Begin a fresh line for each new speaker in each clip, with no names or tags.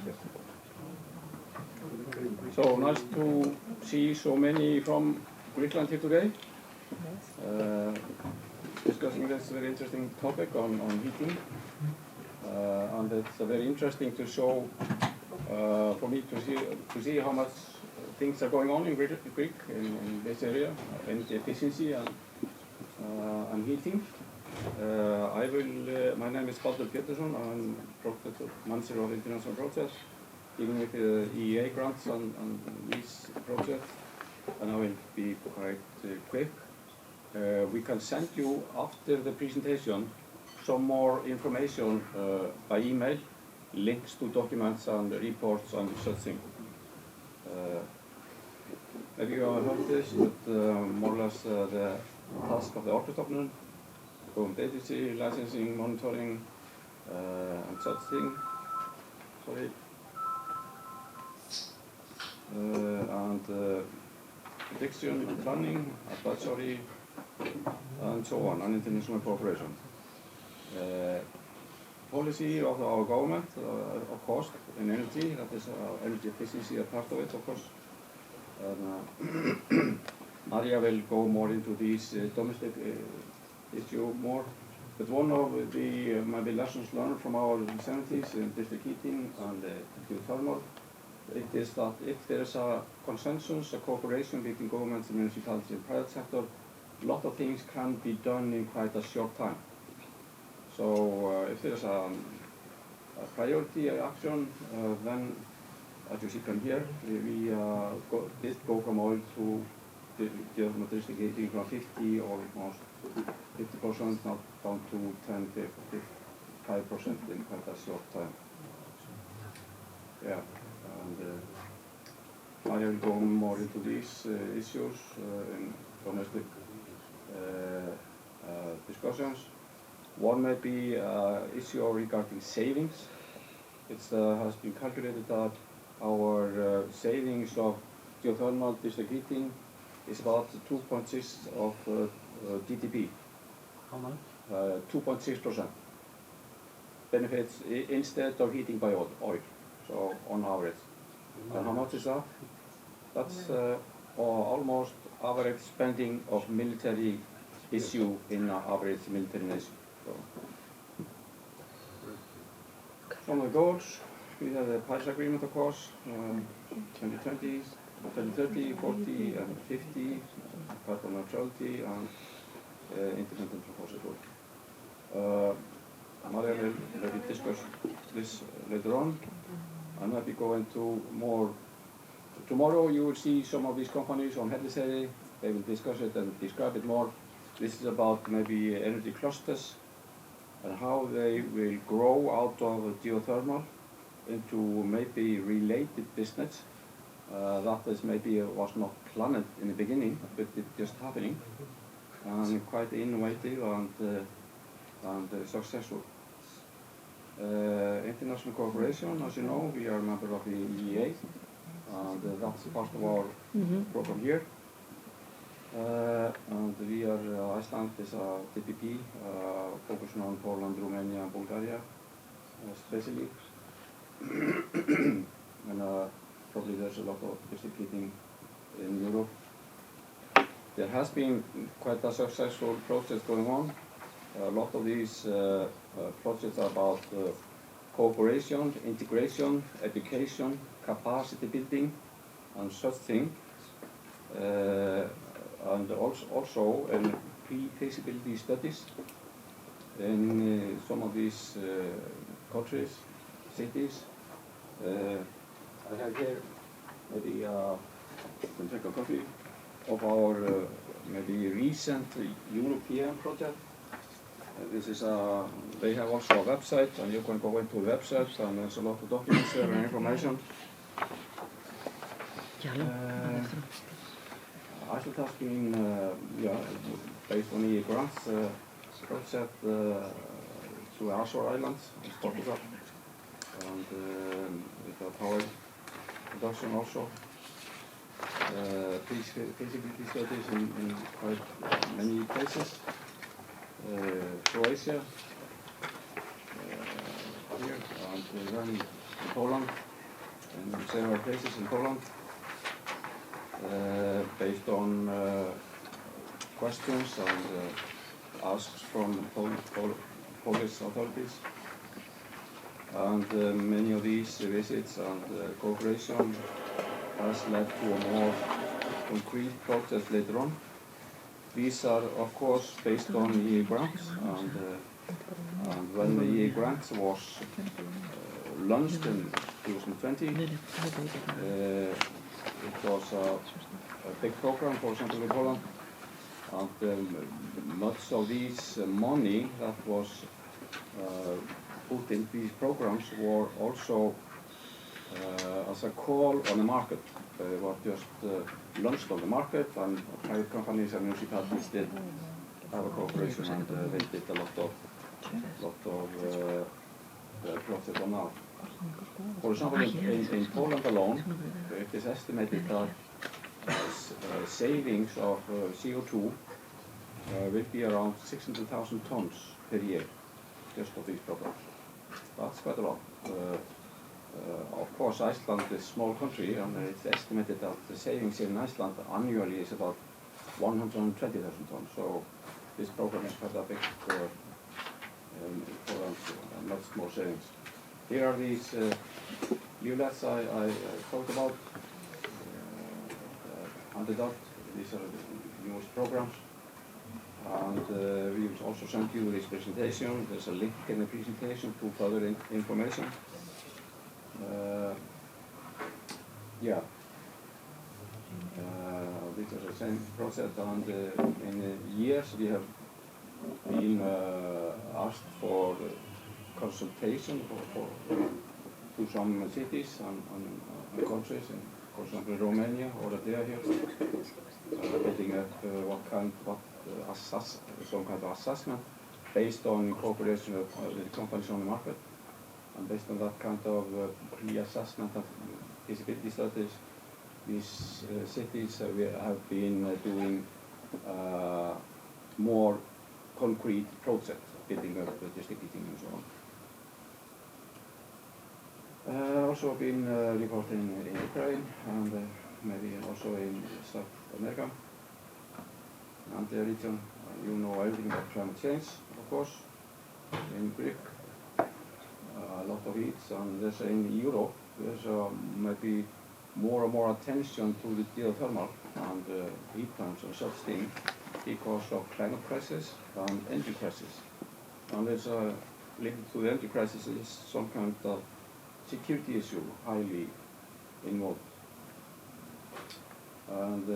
Yes. So nice to see so many from Greenland here today. Discussing this very interesting topic on heating. And it's very interesting to show for me to see how much things are going on in Greek in this area, energy efficiency and heating. My name is Baldur Petursson. I'm project manager of international projects, dealing with EEA grants and these projects. And I will be quite quick. We can send you after the presentation some more information by email, links to documents and reports and such things. Maybe you have heard this, but more or less the task of the Orkustofnun, government agency, licensing, monitoring, and such things. Sorry. And prediction, planning, advisory, and so on, and international cooperation. Policy of our government, of course, in energy, that is energy efficiency, a part of it, of course. Maria will go more into these domestic issue more. But one of the maybe lessons learned from our 70s in district heating and geothermal, it is that if there is a consensus, a cooperation between governments and municipalities and private sector, a lot of things can be done in quite a short time. So if there is a priority action, then as you see from here, we did go from oil to geothermal district heating from 50 or almost 50% now down to 10-55% in quite a short time. Yeah, and I will go more into these issues in domestic discussions. One may be issue regarding savings. It has been calculated that our savings of geothermal district heating is about 2.6 of GDP.
How much?
2.6% benefits instead of heating by oil, so on average. And how much is that? That's almost average spending of military issue in average military nation. So, from the goals, we have the Paris Agreement, of course, 2020, 2030, 40, and 50, carbon neutrality, and independent from fossil fuel. Maria will maybe discuss this later on, and maybe go into more. Tomorrow you will see some of these companies on Helliseyri. They will discuss it and describe it more. This is about maybe energy clusters and how they will grow out of geothermal into maybe related business. That is maybe was not planned in the beginning, but it's just happening, and quite innovative and successful. International cooperation, as you know, we are a member of the EEA, and that's part of our program here. And we are, Iceland is a TPP, focusing on Poland, Romania, and Bulgaria, especially. And probably there's a lot of district heating in Europe. There has been quite a successful process going on. A lot of these projects are about cooperation, integration, education, capacity building, and such things. And also in pre-feasibility studies in some of these countries, cities. I have here maybe you can take a copy of our maybe recent European project. This is they have also a website, and you can go into the website, and there's a lot of documents there and information. Iceland has been based on the grants project to Azore Islands in Portugal, and with the power production also. Feasibility studies in quite many places. Croatia here, and then in Poland, several places in Poland based on questions and asks from Polish authorities. And many of these visits and cooperation has led to a more concrete process later on. These are, of course, based on EA grants, and when the EA grant was launched in 2020, it was a big program, for example, in Poland, and much of this money that was put in these programs were also as a call on the market. They were just launched on the market, and private companies and municipalities did have a cooperation, and they did a lot of projects on that. For example, in Poland alone, it is estimated that savings of CO2 will be around 600,000 tons per year, just of these programs. That's quite a lot. Of course, Iceland is a small country, and it's estimated that the savings in Iceland annually is about 120,000 tons. So this program is quite a big for much more savings. Here are these leaflets I talked about, handed out. These are the newest programs. And we will also send you this presentation. There's a link in the presentation to further information. This is the same process, and in years we have been asked for consultation to some cities and countries, for example Romania or Latvia here, getting up some kind of assessment based on cooperation with companies on the market. And based on that kind of pre-assessment of feasibility studies, these cities have been doing more concrete projects, building up district heating and so on. Also been reporting in Ukraine and maybe also in South America and the region. You know everything about climate change, of course, in Greek. A lot of heat, and there's in Europe there's maybe more and more attention to the geothermal and heat pumps and such things because of climate crisis and energy crisis. And there's linked to the energy crisis is some kind of security issue highly involved. And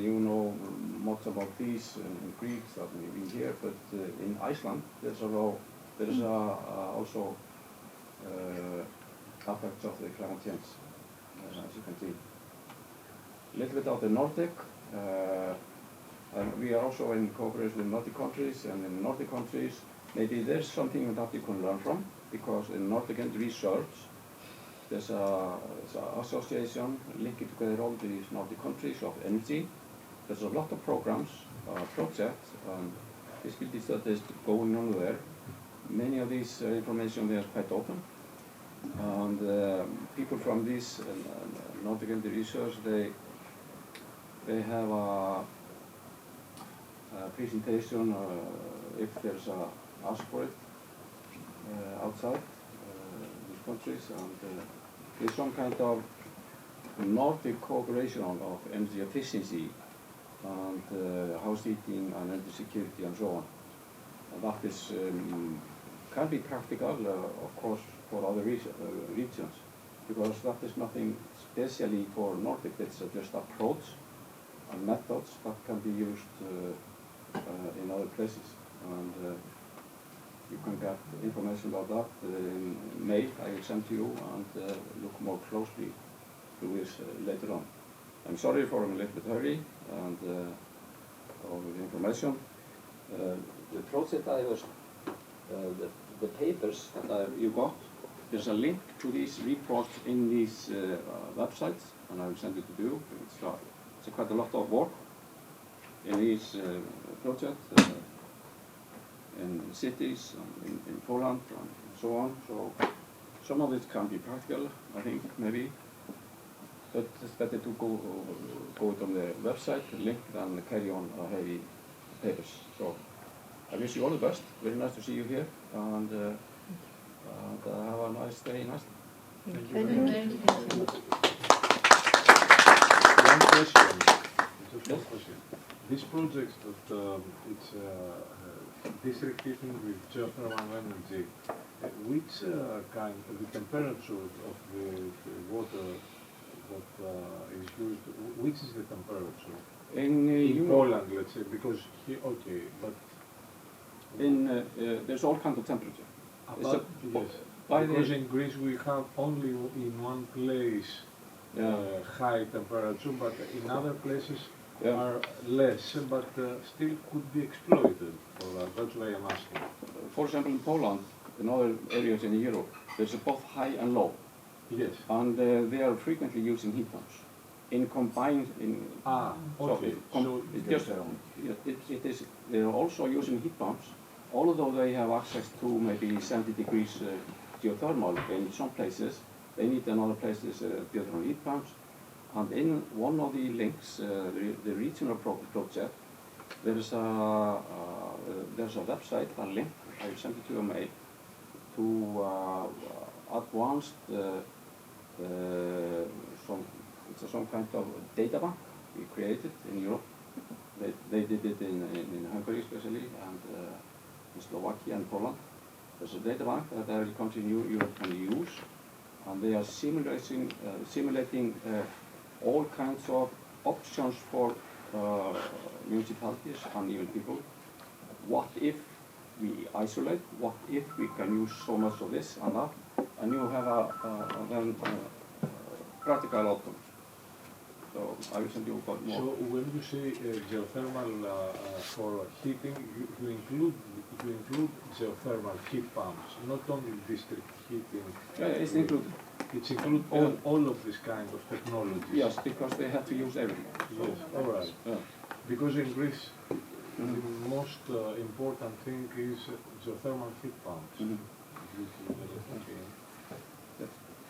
you know much about these in Greece that we've been here, but in Iceland there's also aspects of the climate change, as you can see. A little bit of the Nordic, and we are also in cooperation with Nordic countries, and in Nordic countries maybe there's something that you can learn from, because in Nordic research there's an association linking together all these Nordic countries of energy. There's a lot of programs, projects, and feasibility studies going on there. Many of these information they are quite open, and people from this Nordic energy research they have a presentation if there's a ask for it outside these countries, and there's some kind of Nordic cooperation of energy efficiency and house heating and energy security and so on. And that is can be practical, of course, for other regions, because that is nothing specially for Nordic. It's just approach and methods that can be used in other places. And you can get information about that in mail I will send to you, and look more closely to this later on. I'm sorry for I'm a little bit hurry and all the information. The project I was, the papers that you got, there's a link to these reports in these websites, and I will send it to you. It's quite a lot of work in these projects in cities, and in Poland, and so on. So some of it can be practical, I think, maybe. but it's better to go it on the website, link, than carry on heavy papers. So I wish you all the best. Very nice to see you here, and have a nice day in Iceland.
Thank you very much.
One question, just one
Yes.
question. This project that it's district heating with geothermal energy, which kind of the temperature of the water that is used, which is the temperature?
In
In Poland, let's say, because here, okay, but
there's all kinds of temperature. It's
but,
a-
yes,
by
because
the-
in Greece we have only in one place high temperature, but in other places
Yeah.
are less, but still could be exploited for that. That's why I'm asking.
For example, in Poland, in other areas in Europe, there's both high and low,
Yes.
and they are frequently using heat pumps. In combined,
Okay. So
it's just it is. They are also using heat pumps, although they have access to maybe 70 degrees geothermal in some places. They need in other places geothermal heat pumps. And in one of the links, the regional project, there's a website, a link, I sent it to your mail, to advanced some kind of data bank we created in Europe. They did it in Hungary especially, and in Slovakia and Poland. There's a data bank that every country in Europe can use, and they are simulating all kinds of options for municipalities and even people. What if we isolate? What if we can use so much of this and that? And you have a practical outcome. So I will send you more.
So when you say geothermal for heating, you include geothermal heat pumps, not only district heating.
Yeah, it's included.
It's include all of this kind of technologies.
Yes, because they have to use everything. So,
Yes. All right.
yeah.
Because in Greece, the most important thing is geothermal heat pumps.
Mhm.
Okay.